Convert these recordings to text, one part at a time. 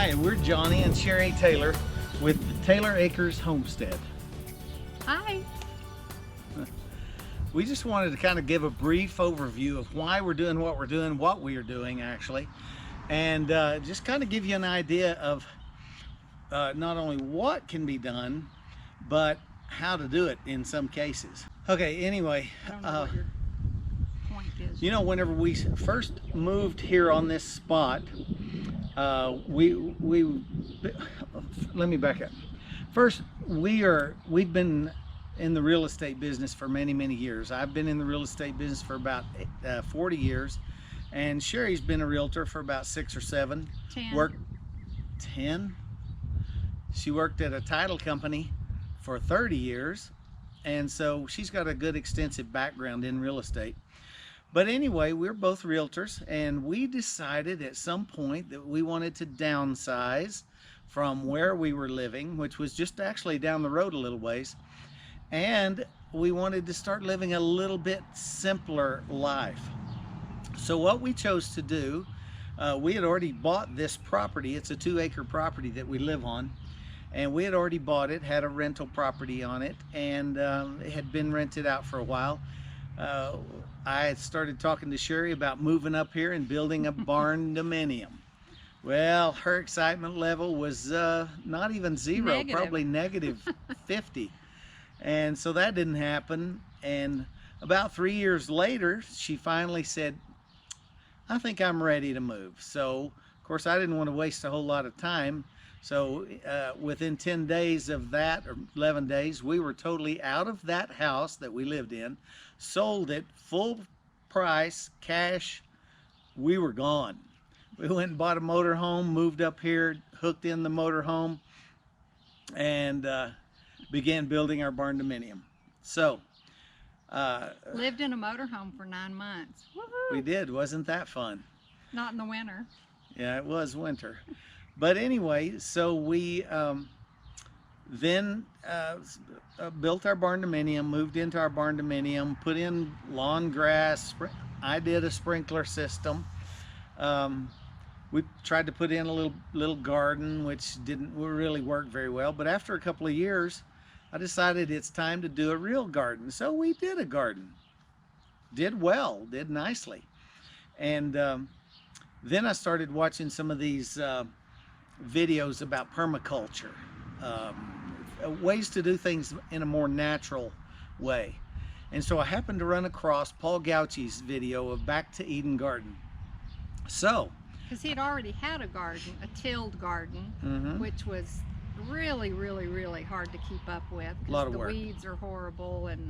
Hi, we're Johnny and Sherry Taylor with the Taylor Acres Homestead. Hi. We just wanted to kind of give a brief overview of why we're doing what we're doing, what we are doing actually, and just kind of give you an idea of not only what can be done, but how to do it in some cases. Okay, anyway, I don't know what your point is. you know, whenever we first moved here on this spot, let me back up. First, we've been in the real estate business for many years. I've been in the real estate business for about 40 years, and Sherry's been a realtor for about 6 or 7. 10. Worked 10. She worked at a title company for 30 years, and so she's got a good extensive background in real estate. But anyway, we're both realtors, and we decided at some point that we wanted to downsize from where we were living, which was just actually down the road a little ways, and we wanted to start living a little bit simpler life. So what we chose to do, we had already bought this property. It's a 2-acre property that we live on, and we had already bought it, had a rental property on it, and it had been rented out for a while. I had started talking to Sherry about moving up here and building a barn-dominium. Well, her excitement level was not even zero, Negative. probably negative 50. And so that didn't happen. And about 3 years later, she finally said, I think I'm ready to move. So, of course, I didn't want to waste a whole lot of time. So within 10 days of that, or 11 days, we were totally out of that house that we lived in, sold it, full price, cash. We were gone. We went and bought a motor home, moved up here, hooked in the motor home, and began building our barn dominium. So Lived in a motorhome for 9 months. we Woohoo! did. Wasn't that fun? Not in the winter. Yeah, it was winter. But anyway, so we then built our barn dominium, moved into our barn dominium, put in lawn grass. I did a sprinkler system. We tried to put in a little garden, which didn't really work very well. But after a couple of years, I decided it's time to do a real garden. So we did a garden. Did well, did nicely. And then I started watching some of these videos about permaculture, ways to do things in a more natural way. And so I happened to run across Paul Gauchi's video of Back to Eden Garden. So, Because he had already had a garden, a tilled garden, which was really hard to keep up with. A lot of the work. Weeds are horrible, and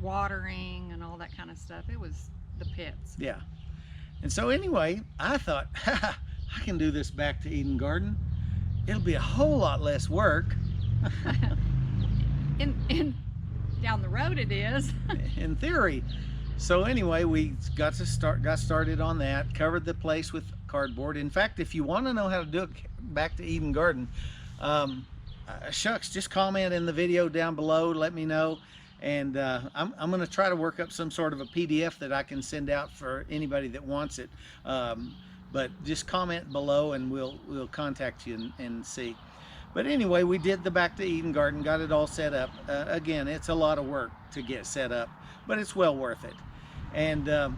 watering and all that kind of stuff. It was the pits. yeah. And so anyway, I thought, I can do this Back to Eden Garden. It'll be a whole lot less work. in down the road it is. In theory. So anyway, we got started on that, covered the place with cardboard. In fact, if you want to know how to do it Back to Eden Garden, shucks, just comment in the video down below, let me know. And I'm going to try to work up some sort of a PDF that I can send out for anybody that wants it. But just comment below and we'll contact you and see. But anyway, we did the Back to Eden Garden, got it all set up. Again, it's a lot of work to get set up, but it's well worth it. And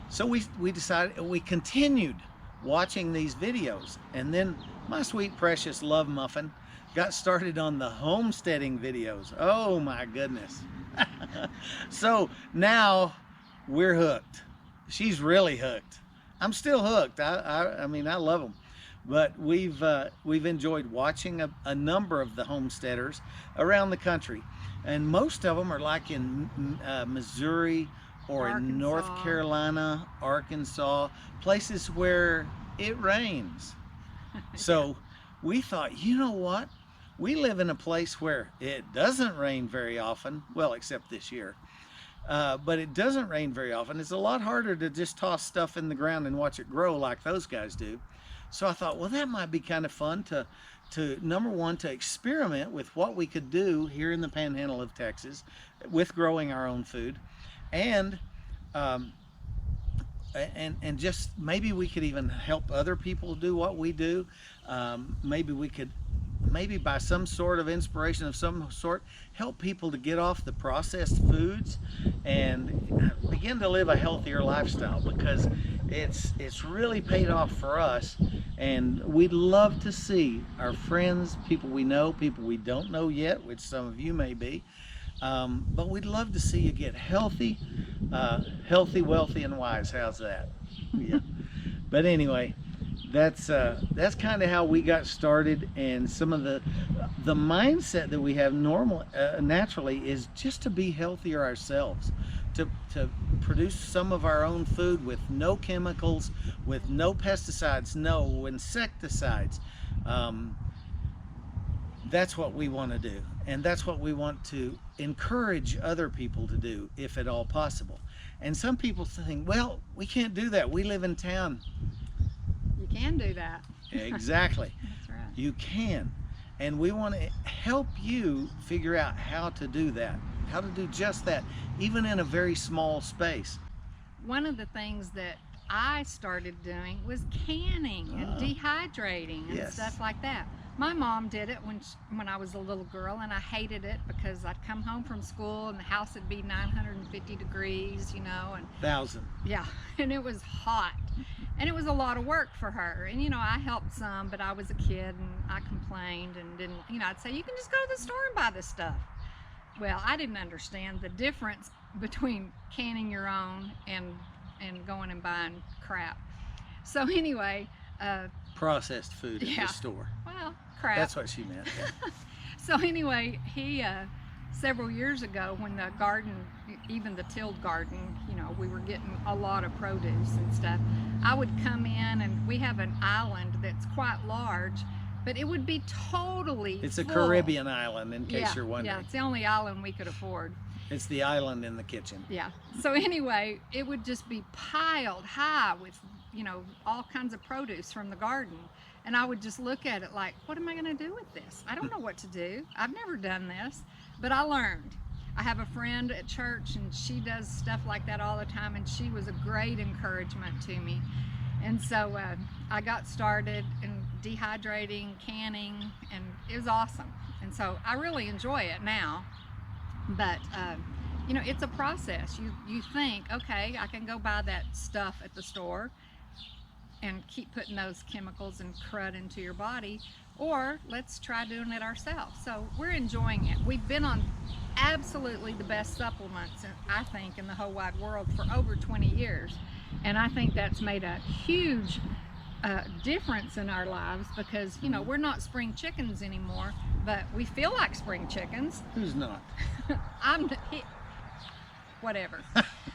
so we decided, we continued watching these videos. And then my sweet precious love muffin got started on the homesteading videos. Oh my goodness. So now we're hooked. She's really hooked. I'm still hooked. I mean, I love them. But we've enjoyed watching a number of the homesteaders around the country, and most of them are like in Missouri or in North Carolina, Arkansas, places where it rains. So we thought, you know what? We live in a place where it doesn't rain very often, well, except this year. But it doesn't rain very often. It's a lot harder to just toss stuff in the ground and watch it grow like those guys do. So I thought, well, that might be kind of fun to number one, to experiment with what we could do here in the Panhandle of Texas with growing our own food, and and just maybe we could even help other people do what we do. Maybe we could, maybe by some sort of inspiration of some sort, help people to get off the processed foods and begin to live a healthier lifestyle, because it's really paid off for us. And we'd love to see our friends, people we know, people we don't know yet, which some of you may be, but we'd love to see you get healthy, wealthy, and wise. How's that? Yeah. But anyway, that's kind of how we got started, and some of the mindset that we have naturally is just to be healthier ourselves, to produce some of our own food with no chemicals, with no pesticides, no insecticides. That's what we want to do, and that's what we want to encourage other people to do, if at all possible. And some people think, well, we can't do that, we live in town. You can do that. Exactly. That's right. You can, and we want to help you figure out how to do that, how to do just that, even in a very small space. One of the things that I started doing was canning and dehydrating and Yes. stuff like that. My mom did it when I was a little girl, and I hated it because I'd come home from school and the house would be 950 degrees, you know, and 1,000. yeah, and it was hot, and it was a lot of work for her. And you know, I helped some, but I was a kid and I complained and didn't, you know, I'd say, you can just go to the store and buy this stuff. Well, I didn't understand the difference between canning your own and going and buying crap. So anyway, Processed food at Yeah. the store. well, crap. That's what she meant. Yeah. So anyway, he several years ago, when the garden, even the tilled garden, you know, we were getting a lot of produce and stuff, I would come in, and we have an island that's quite large, but it would be totally It's a full. Caribbean island, in case Yeah, you're wondering. yeah, it's the only island we could afford. It's the island in the kitchen. Yeah. So anyway, it would just be piled high with, you know, all kinds of produce from the garden. And I would just look at it like, what am I going to do with this? I don't know what to do. I've never done this, but I learned. I have a friend at church, and she does stuff like that all the time, and she was a great encouragement to me. And so I got started in dehydrating, canning, and it was awesome. And so I really enjoy it now. But you know, it's a process. You think, okay, I can go buy that stuff at the store and keep putting those chemicals and crud into your body, or let's try doing it ourselves. So we're enjoying it. We've been on absolutely the best supplements, I think, in the whole wide world for over 20 years. And I think that's made a huge difference in our lives, because, you know, we're not spring chickens anymore, but we feel like spring chickens. Who's not? Whatever.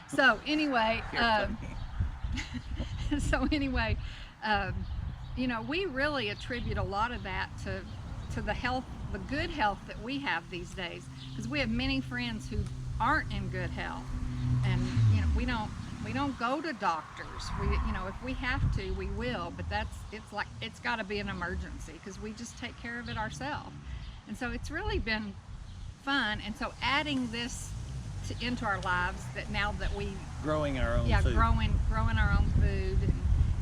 So anyway, you know, we really attribute a lot of that to the health, the good health that we have these days, because we have many friends who aren't in good health, and you know, we don't go to doctors. We, you know, if we have to, we will, but it's got to be an emergency, because we just take care of it ourselves. And so it's really been fun. And so adding this into our lives, that now that we Growing our own food. growing our own food,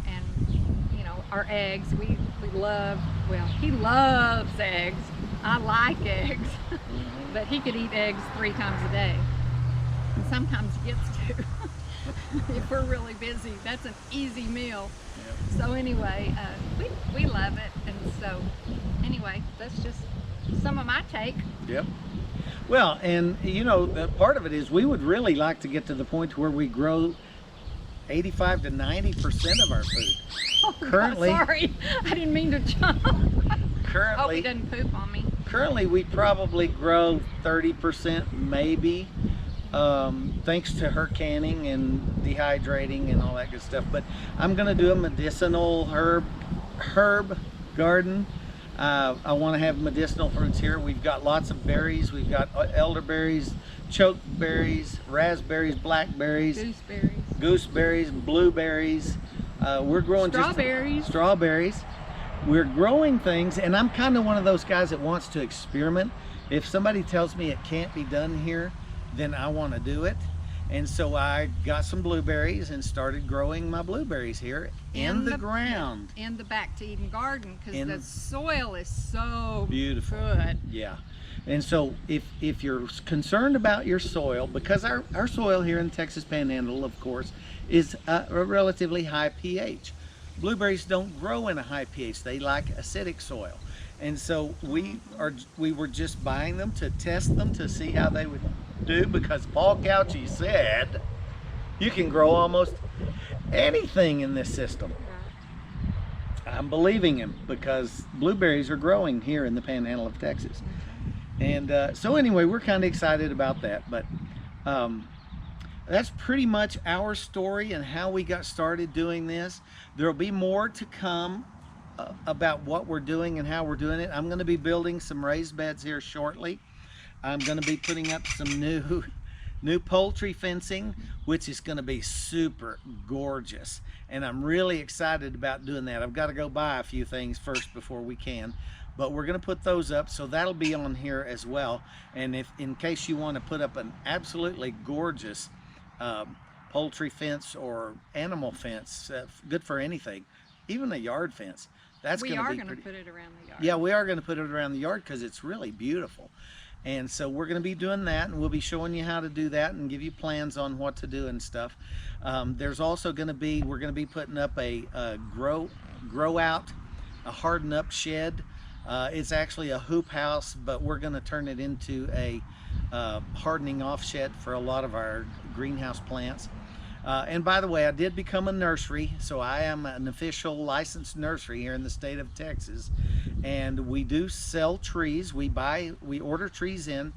and you know, our eggs, we love, well, he loves eggs. I like eggs, but he could eat eggs 3 times a day, and sometimes he gets to. If we're really busy, that's an easy meal. Yep. So anyway, we love it. And so anyway, that's just some of my take. Yep. Well, and you know, part of it is we would really like to get to the point where we grow 85 to 90% of our food. Oh, Currently, God, sorry, I didn't mean to jump. Hope he doesn't poop on me. Currently, we probably grow 30%, maybe, thanks to her canning and dehydrating and all that good stuff. But I'm going to do a medicinal herb garden. I want to have medicinal fruits here. We've got lots of berries. We've got elderberries, chokeberries, raspberries, blackberries, gooseberries, blueberries. We're growing strawberries. We're growing things, and I'm kind of one of those guys that wants to experiment. If somebody tells me it can't be done here, then I want to do it. And so I got some blueberries and started growing my blueberries here in the ground. in the back to Eden garden, because In the soil is so beautiful. good. Yeah. And so if you're concerned about your soil, because our soil here in the Texas Panhandle, of course, is a relatively high pH. Blueberries don't grow in a high pH. They like acidic soil. And so we were just buying them to test them to see how they would do, because Paul Couchy said you can grow almost anything in this system. I'm believing him, because blueberries are growing here in the Panhandle of Texas. And so anyway, we're kind of excited about that. But that's pretty much our story and how we got started doing this. There'll be more to come about what we're doing and how we're doing it. I'm going to be building some raised beds here shortly. I'm going to be putting up some new poultry fencing, which is going to be super gorgeous, and I'm really excited about doing that. I've got to go buy a few things first before we can, but we're going to put those up, so that'll be on here as well. And if in case you want to put up an absolutely gorgeous poultry fence or animal fence, good for anything, even a yard fence, that's going to be We are going to put it around the yard. Yeah, we are going to put it around the yard because it's really beautiful. And so we're going to be doing that, and we'll be showing you how to do that and give you plans on what to do and stuff. There's also going to be, we're going to be putting up a grow out, a harden up shed. It's actually a hoop house, but we're going to turn it into a hardening off shed for a lot of our greenhouse plants. And by the way, I did become a nursery, so I am an official licensed nursery here in the state of Texas, and we do sell trees. We order trees in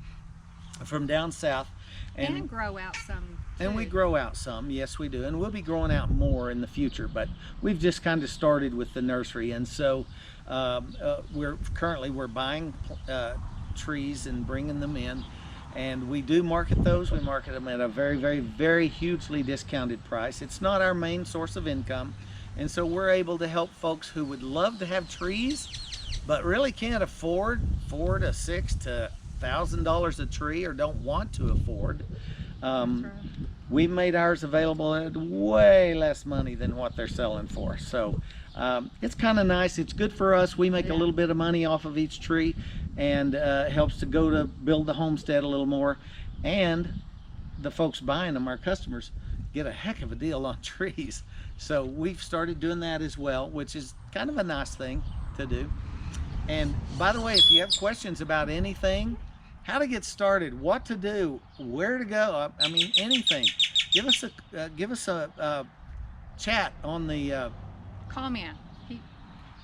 from down south, and grow out some too. And we grow out some, yes we do, and we'll be growing out more in the future, but we've just kind of started with the nursery. And so we're buying trees and bringing them in. And we do market those. We market them at a very, very, very hugely discounted price. It's not our main source of income. And so we're able to help folks who would love to have trees, but really can't afford $4,000 to $6,000 a tree, or don't want to afford. That's right. We've made ours available at way less money than what they're selling for. So it's kind of nice. It's good for us. We make a little bit of money off of each tree, and helps to go to build the homestead a little more. And the folks buying them, our customers, get a heck of a deal on trees. So we've started doing that as well, which is kind of a nice thing to do. And by the way, if you have questions about anything, how to get started, what to do, where to go, I mean anything, give us a chat on the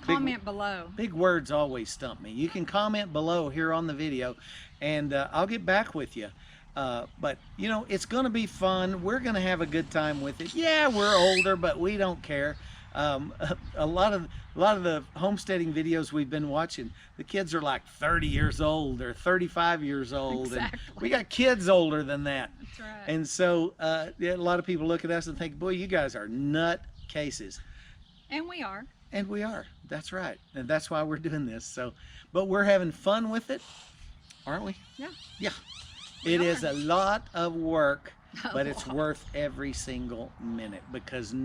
Comment below. Big words always stump me. You can comment below here on the video, and I'll get back with you. But you know, it's going to be fun. We're going to have a good time with it. Yeah, we're older, but we don't care. A lot of the homesteading videos we've been watching, the kids are like 30 years old or 35 years old. Exactly. And we got kids older than that. That's right. And so a lot of people look at us and think, boy, you guys are nut cases. And we are. And we are. That's right. And that's why we're doing this. So, but we're having fun with it, aren't we? Yeah. Yeah. It is a lot of work, but it's worth every single minute, because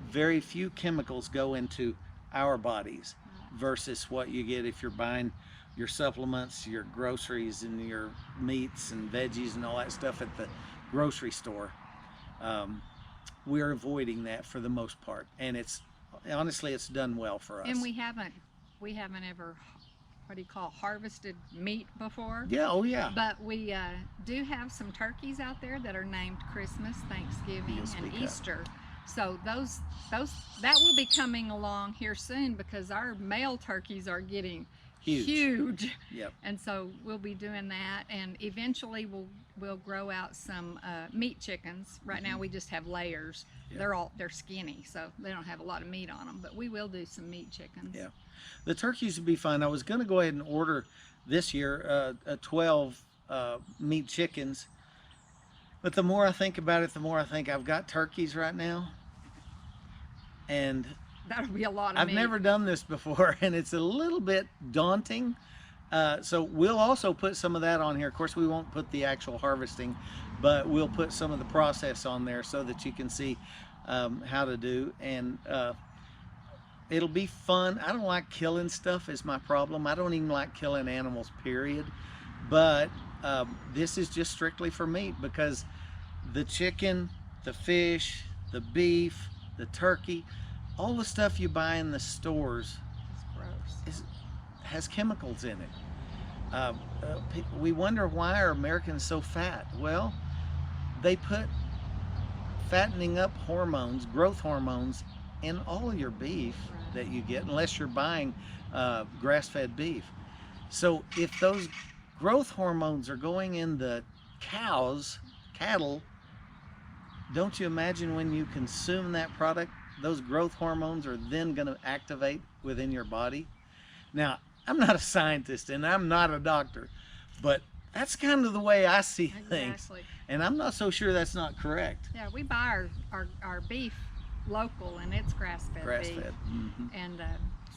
very few chemicals go into our bodies versus what you get if you're buying your supplements, your groceries, and your meats and veggies and all that stuff at the grocery store. We're avoiding that for the most part, and honestly it's done well for us. And we haven't ever, what do you call, harvested meat before. Yeah, oh yeah. But we do have some turkeys out there that are named Christmas, Thanksgiving, and Easter. So that will be coming along here soon, because our male turkeys are getting huge. Yep. And so we'll be doing that, and eventually we'll grow out some meat chickens. Right now we just have layers. Yep. They're skinny, so they don't have a lot of meat on them, but we will do some meat chickens. Yeah. The turkeys would be fun. I was going to go ahead and order this year 12 meat chickens, but the more I think about it, the more I think I've got turkeys right now, and that'll be a lot of I've meat. never done this before, and it's a little bit daunting, So we'll also put some of that on here. Of course, we won't put the actual harvesting, but we'll put some of the process on there so that you can see how to do. And it'll be fun. I don't like killing stuff is my problem. I don't even like killing animals, period. But this is just strictly for meat, because the chicken, the fish, the beef, the turkey, all the stuff you buy in the stores has chemicals in it. We wonder why are Americans so fat? Well, they put fattening up hormones, growth hormones, in all your beef that you get, unless you're buying grass-fed beef. So if those growth hormones are going in the cattle, don't you imagine when you consume that product, those growth hormones are then going to activate within your body? Now, I'm not a scientist and I'm not a doctor, but that's kind of the way I see things. And I'm not so sure that's not correct. Yeah, we buy our beef local, and it's grass-fed beef. Mm-hmm. And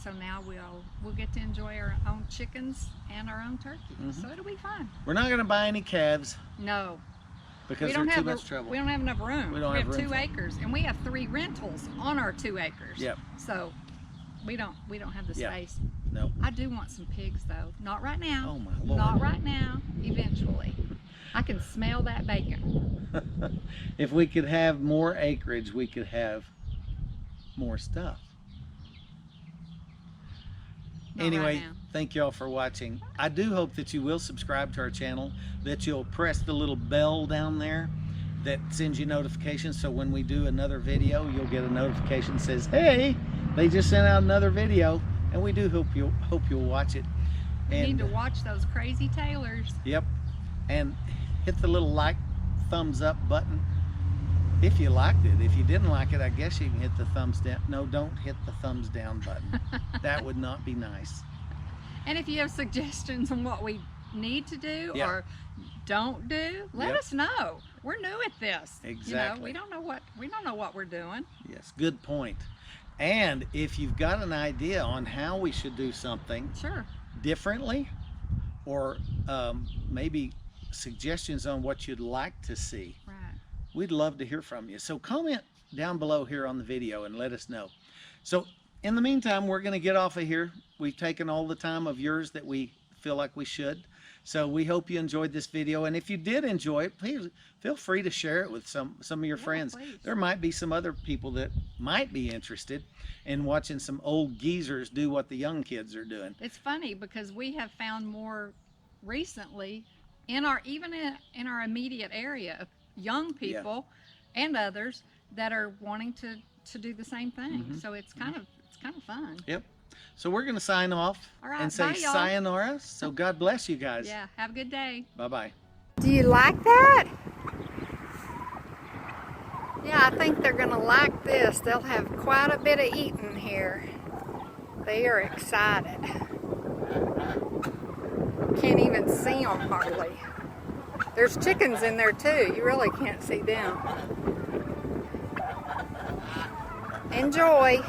so now we'll get to enjoy our own chickens and our own turkey. Mm-hmm. So it'll be fun. We're not going to buy any calves. No. Because they're too much trouble. We don't have enough room. We have 2 acres, and we have 3 rentals on our 2 acres. Yep. So we don't have the space. No. I do want some pigs though. Not right now. Oh my Lord. Not right now. Eventually. I can smell that bacon. If we could have more acreage, we could have more stuff. Not anyway, right now. Thank y'all for watching. I do hope that you will subscribe to our channel, that you'll press the little bell down there that sends you notifications, so when we do another video, you'll get a notification that says, hey, they just sent out another video. And we do hope you'll watch it. You need to watch those crazy tailors. Yep. And hit the little thumbs up button if you liked it. If you didn't like it, I guess you can hit the thumbs down. No, don't hit the thumbs down button. That would not be nice. And if you have suggestions on what we need to do or don't do, let us know. We're new at this. Exactly. We don't know what we're doing. Yes, good point. And if you've got an idea on how we should do something differently, or maybe suggestions on what you'd like to see, we'd love to hear from you. So comment down below here on the video and let us know. So in the meantime, we're going to get off of here. We've taken all the time of yours that we feel like we should. So we hope you enjoyed this video, and if you did enjoy it, please feel free to share it with some of your friends. Please. There might be some other people that might be interested in watching some old geezers do what the young kids are doing. It's funny because we have found more recently in our immediate area of young people and others that are wanting to do the same thing. So it's kind of fun. Yep. So we're going to sign off and say sayonara. So God bless you guys. Yeah. Have a good day. Bye-bye. Do you like that? Yeah, I think they're going to like this. They'll have quite a bit of eating here. They are excited. Can't even see them hardly. There's chickens in there too. You really can't see them. Enjoy.